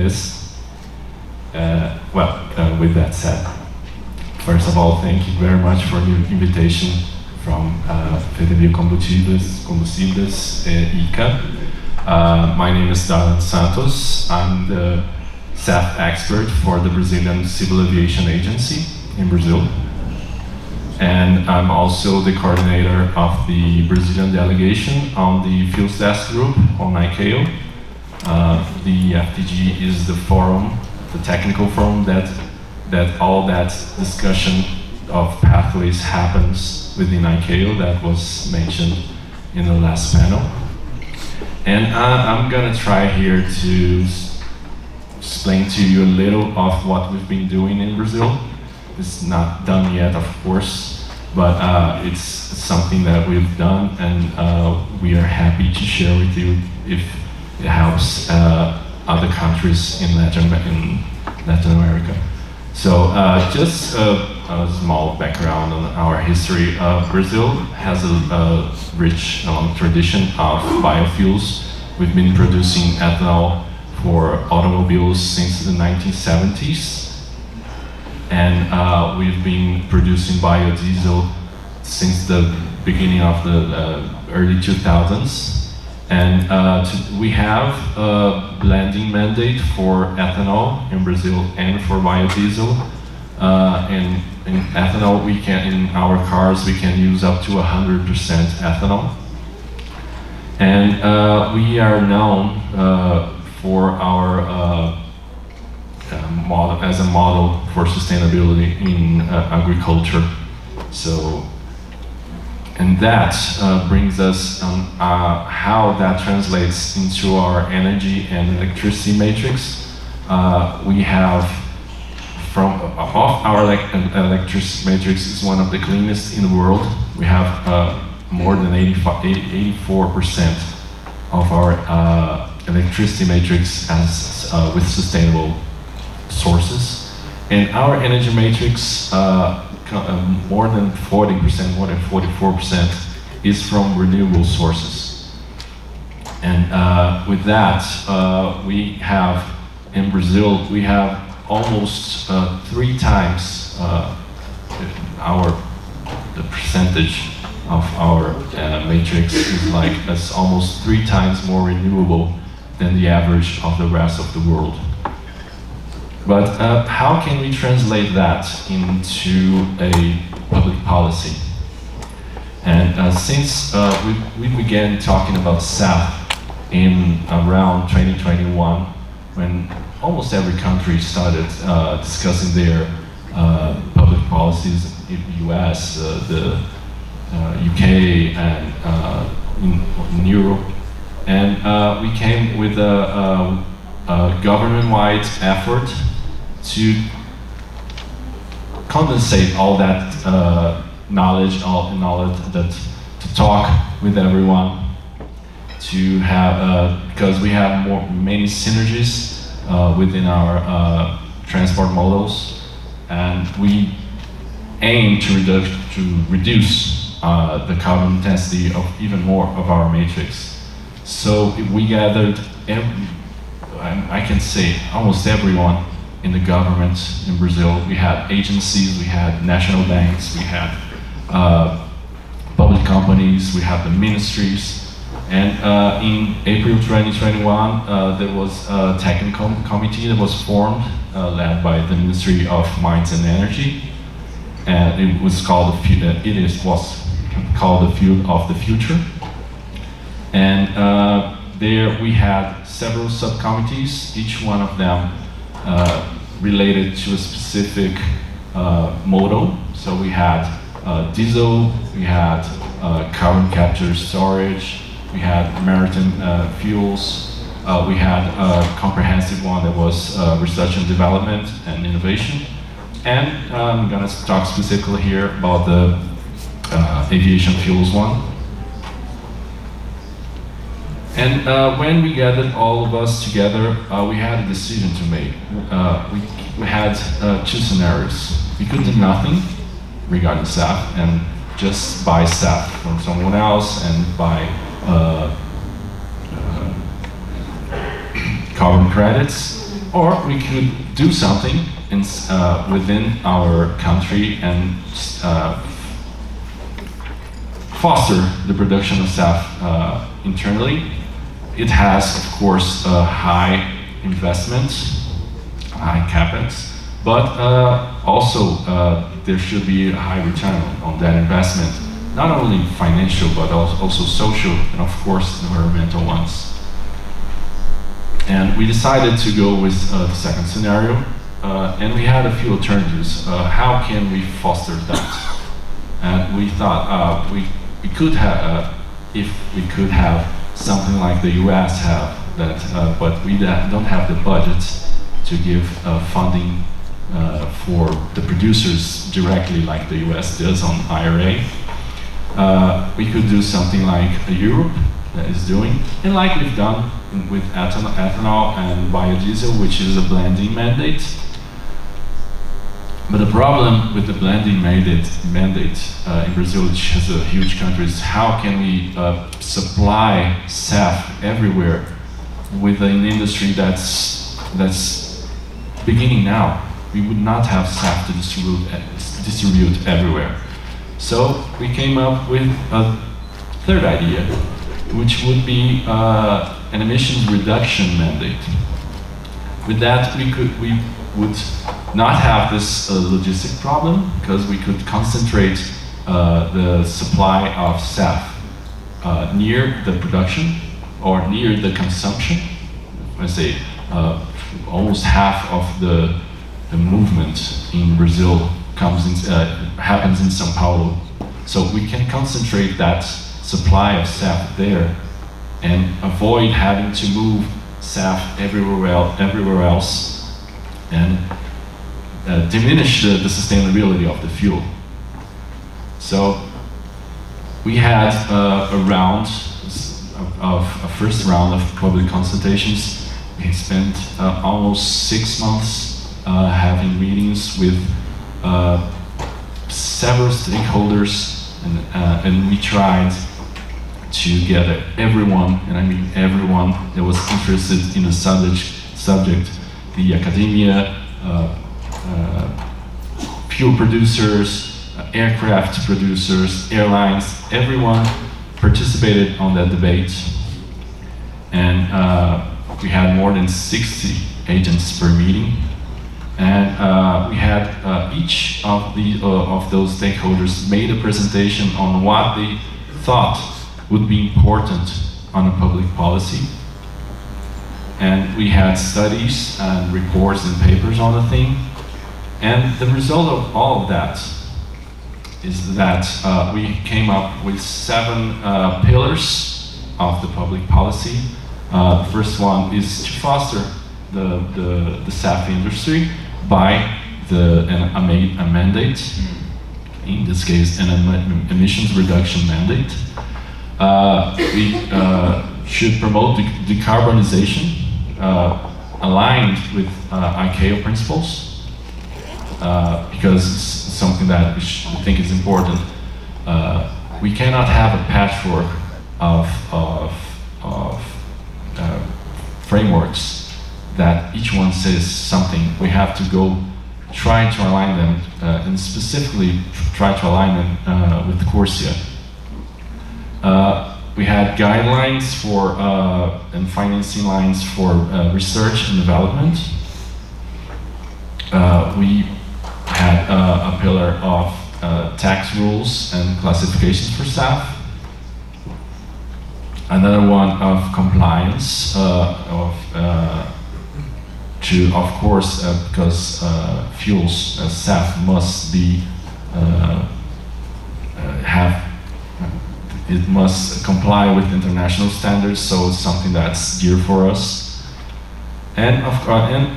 this. With that said, first of all, thank you very much for the invitation from Federal Combustibles, ICA. My name is Darlan Santos. I'm the SAF expert for the Brazilian Civil Aviation Agency in Brazil. And I'm also the coordinator of the Brazilian delegation on the Fuels Desk Group on ICAO. The FTG is the forum, the technical forum that all that discussion of pathways happens within ICAO that was mentioned in the last panel. And I'm gonna try here to explain to you a little of what we've been doing in Brazil. It's not done yet, of course, but it's something that we've done, and we are happy to share with you if it helps other countries in Latin America. So just a small background on our history. Brazil has a rich tradition of biofuels. We've been producing ethanol for automobiles since the 1970s. And we've been producing biodiesel since the beginning of the early 2000s. And we have a blending mandate for ethanol in Brazil and for biodiesel. And in ethanol, in our cars, we can use up to 100% ethanol. And we are known for our model as a model for sustainability in agriculture. So, and that brings us on how that translates into our energy and electricity matrix. We have our electricity matrix is one of the cleanest in the world. We have more than 84% of our electricity matrix as with sustainable sources, and our energy matrix more than 40%, more than 44% is from renewable sources. And with that, we have in Brazil almost 3 times the percentage of our matrix is almost 3 times more renewable than the average of the rest of the world. But how can we translate that into a public policy? And since we began talking about SAF in around 2021, when almost every country started discussing their public policies in the US, the UK, and in Europe. And we came with a government-wide effort to condensate all that knowledge, to talk with everyone, to have, because we have many synergies within our transport models, and we aim to reduce the carbon intensity of even more of our matrix. So we gathered, I can say almost everyone in the government in Brazil. We had agencies, we had national banks, we had public companies, we had the ministries. And in April 2021, there was a technical committee that was formed, led by the Ministry of Mines and Energy. And it was called the Field of the Future. And there we had several subcommittees, each one of them related to a specific modal. So we had diesel, we had carbon capture storage, we had maritime fuels, we had a comprehensive one that was research and development and innovation. And I'm gonna talk specifically here about the aviation fuels one. And when we gathered all of us together, we had a decision to make. We had 2 scenarios. We could do nothing regarding SAF and just buy SAF from someone else and buy carbon credits, or we could do something within our country and foster the production of SAF internally. It has, of course, high investment, high capex, but also there should be a high return on that investment, not only financial, but also social, and of course, environmental ones. And we decided to go with the second scenario, and we had a few alternatives. How can we foster that? And we thought we could have, if we could have something like the US have, that, but we don't have the budget to give funding for the producers directly like the US does on IRA. We could do something like Europe that is doing, and like we've done with ethanol and biodiesel, which is a blending mandate. But the problem with the blending mandate in Brazil, which has a huge country, is how can we supply SAF everywhere with an industry that's beginning now? We would not have SAF to distribute everywhere. So we came up with a third idea, which would be an emissions reduction mandate. With that, we would not have this logistic problem, because we could concentrate the supply of SAF near the production or near the consumption. I say almost half of the movement in Brazil happens in São Paulo. So we can concentrate that supply of SAF there and avoid having to move SAF everywhere else, and diminish the sustainability of the fuel. So we had a first round of public consultations. We spent almost 6 months having meetings with several stakeholders, and we tried to gather everyone, and I mean everyone that was interested in the subject, the academia, fuel producers, aircraft producers, airlines, everyone participated on that debate. And we had more than 60 agents per meeting. And we had each of those stakeholders made a presentation on what they thought would be important on a public policy. And we had studies and reports and papers on the thing. And the result of all of that is that we came up with 7 pillars of the public policy. The first one is to foster the SAF industry by a mandate, in this case an emissions reduction mandate. We should promote decarbonization aligned with ICAO principles, because it's something that we think is important. We cannot have a patchwork of frameworks that each one says something. We have to go try to align them, and specifically try to align them with CORSIA. We had guidelines for and financing lines for research and development. We had a pillar of tax rules and classifications for SAF. Another one of compliance, of course, because fuels, SAF must be it must comply with international standards, so it's something that's dear for us. And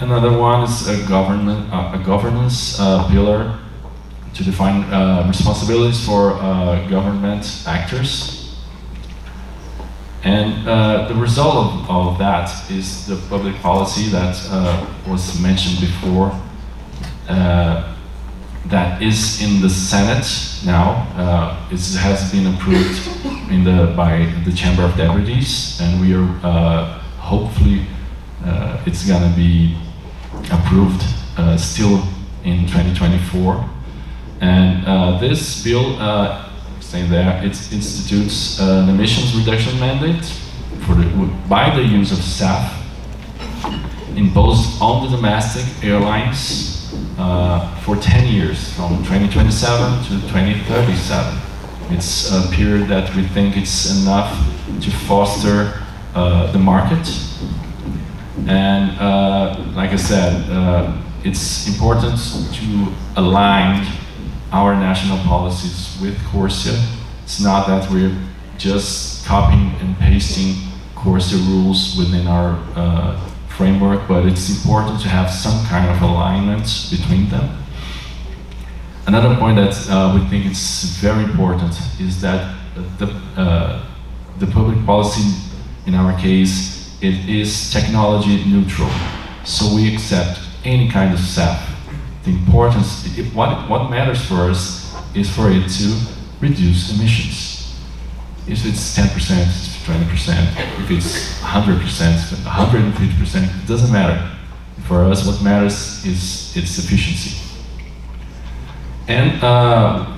another one is a governance pillar to define responsibilities for government actors. And the result of all of that is the public policy that was mentioned before, that is in the Senate now. It has been approved by the Chamber of Deputies, and we are hopefully it's gonna be approved still in 2024. And this bill, saying there, it institutes an emissions reduction mandate by the use of SAF imposed on the domestic airlines for 10 years, from 2027 to 2037. It's a period that we think it's enough to foster the market. And like I said, it's important to align our national policies with CORSIA. It's not that we're just copying and pasting CORSIA rules within our framework, but it's important to have some kind of alignment between them. Another point that we think is very important is that the public policy, in our case, it is technology neutral. So we accept any kind of SAF. The importance, what matters for us is for it to reduce emissions. If it's 10%, 20%, if it's 100%, 150%, it doesn't matter. For us, what matters is its efficiency. And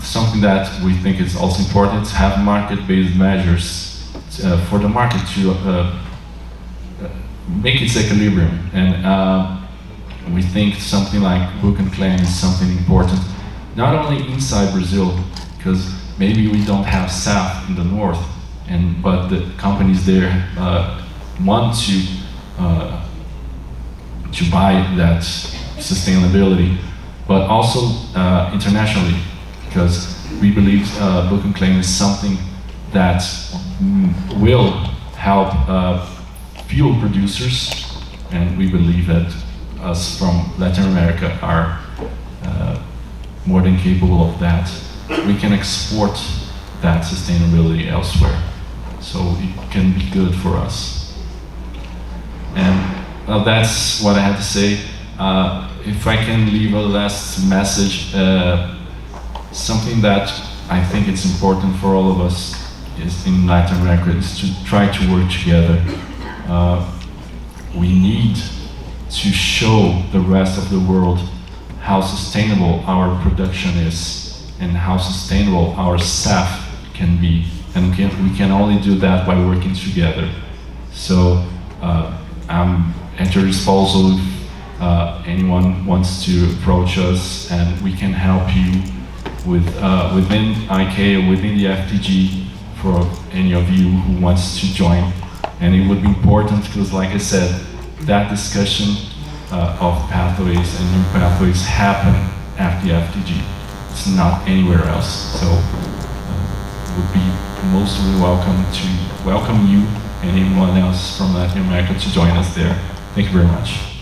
something that we think is also important is have market-based measures for the market to make its equilibrium. And we think something like book and claim is something important, not only inside Brazil, because maybe we don't have SAF in the north, but the companies there want to buy that sustainability, but also internationally, because we believe book and claim is something that will help fuel producers, and we believe that us from Latin America are more than capable of that. We can export that sustainability elsewhere, so it can be good for us. And that's what I had to say. If I can leave a last message, something that I think it's important for all of us is in Latin America is to try to work together. We need to show the rest of the world how sustainable our production is and how sustainable our SAF can be. And we can only do that by working together. So I'm at your disposal if anyone wants to approach us, and we can help you with within IK or within the FTG for any of you who wants to join. And it would be important because, like I said, that discussion of pathways and new pathways happen at the FTG. It's not anywhere else. So would be mostly welcome to welcome you and anyone else from Latin America to join us there. Thank you very much.